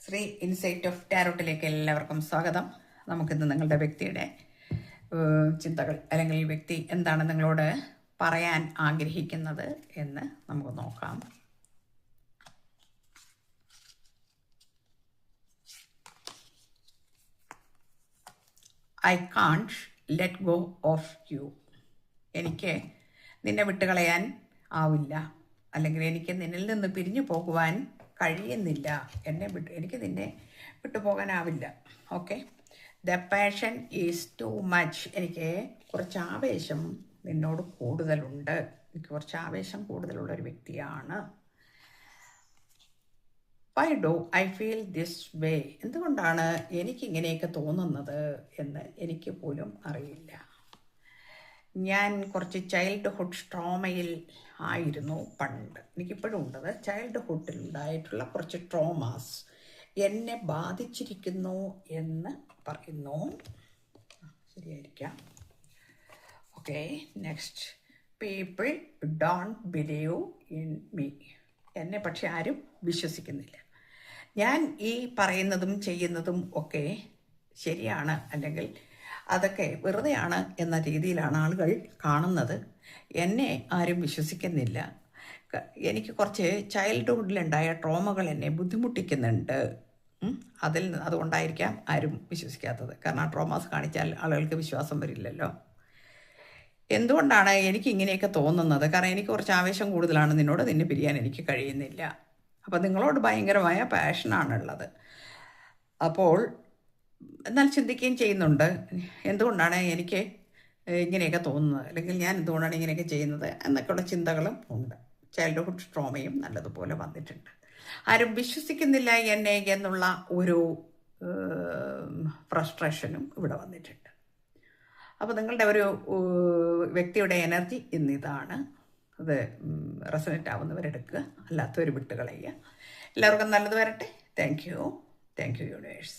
Shri insight of ടാരോട്ടിലേക്ക് എല്ലാവർക്കും സ്വാഗതം. നമുക്കിന്ന് നിങ്ങളുടെ വ്യക്തിയുടെ ചിന്തകൾ അല്ലെങ്കിൽ വ്യക്തി എന്താണ് നിങ്ങളോട് പറയാൻ ആഗ്രഹിക്കുന്നത് എന്ന് നമുക്ക് നോക്കാം. I can't let go of you. എനിക്ക് നിന്നെ വിട്ടുകളയാൻ ആവില്ല, അല്ലെങ്കിൽ എനിക്ക് നിന്നിൽ നിന്ന് പിരിഞ്ഞു പോകുവാൻ കഴിയുന്നില്ല. എനിക്ക് നിന്നെ വിട്ടുപോകാനാവില്ല. Okay, the passion is too much. എനിക്ക് കുറച്ച് ആവേശം നിന്നോട് കൂടുതലുണ്ട്. എനിക്ക് കുറച്ച് ആവേശം കൂടുതലുള്ളൊരു വ്യക്തിയാണ്. Why do I feel this way? എന്തുകൊണ്ടാണ് എനിക്കിങ്ങനെയൊക്കെ തോന്നുന്നത് എന്ന് എനിക്ക് പോലും അറിയില്ല. ഞാൻ കുറച്ച് ചൈൽഡ്ഹുഡ് ട്രോമയിൽ ആയിരുന്നു പണ്ട്. എനിക്കിപ്പോഴും ഉണ്ടത്. ചൈൽഡ്ഹുഡിൽ ഉണ്ടായിട്ടുള്ള കുറച്ച് ട്രോമാസ് എന്നെ ബാധിച്ചിരിക്കുന്നു എന്ന് പറയുന്നു. ശരിയായിരിക്കാം. Okay, next. People don't believe in me. എന്നെ പക്ഷെ ആരും വിശ്വസിക്കുന്നില്ല. ഞാൻ ഈ പറയുന്നതും ചെയ്യുന്നതും ഒക്കെ ശരിയാണ്, അല്ലെങ്കിൽ അതൊക്കെ വെറുതെയാണ് എന്ന രീതിയിലാണ് ആളുകൾ കാണുന്നത്. എന്നെ ആരും വിശ്വസിക്കുന്നില്ല. എനിക്ക് കുറച്ച് ചൈൽഡ്ഹുഡിലുണ്ടായ ട്രോമകൾ എന്നെ ബുദ്ധിമുട്ടിക്കുന്നുണ്ട്. അതുകൊണ്ടായിരിക്കാം ആരും വിശ്വസിക്കാത്തത്. കാരണം ആ ട്രോമാസ് കാണിച്ചാൽ ആളുകൾക്ക് വിശ്വാസം വരില്ലല്ലോ. എന്തുകൊണ്ടാണ് എനിക്ക് ഇങ്ങനെയൊക്കെ തോന്നുന്നത്? കാരണം എനിക്ക് കുറച്ച് ആവേശം കൂടുതലാണ്. നിന്നെ പിരിയാൻ എനിക്ക് കഴിയുന്നില്ല. അപ്പോൾ നിങ്ങളോട് ഭയങ്കരമായ പാഷനാണുള്ളത്. അപ്പോൾ എന്നാൽ ചിന്തിക്കുകയും ചെയ്യുന്നുണ്ട്, എന്തുകൊണ്ടാണ് എനിക്ക് ഇങ്ങനെയൊക്കെ തോന്നുന്നത്, അല്ലെങ്കിൽ ഞാൻ എന്തുകൊണ്ടാണ് ഇങ്ങനെയൊക്കെ ചെയ്യുന്നത് എന്നൊക്കെയുള്ള ചിന്തകളും ഉണ്ട്. ചൈൽഡ്ഹുഡ് ട്രോമയും നല്ലതുപോലെ വന്നിട്ടുണ്ട്. ആരും വിശ്വസിക്കുന്നില്ല എന്നെ എന്നുള്ള ഒരു ഫ്രസ്ട്രേഷനും ഇവിടെ വന്നിട്ടുണ്ട്. അപ്പോൾ നിങ്ങളുടെ ഒരു വ്യക്തിയുടെ എനർജി ഇന്നിതാണ്. അത് റെസണേറ്റ് ആവുന്നവരെടുക്കുക, അല്ലാത്തവർ വിട്ടുകളയുക. എല്ലാവർക്കും നല്ലത് വരട്ടെ. Thank you universe.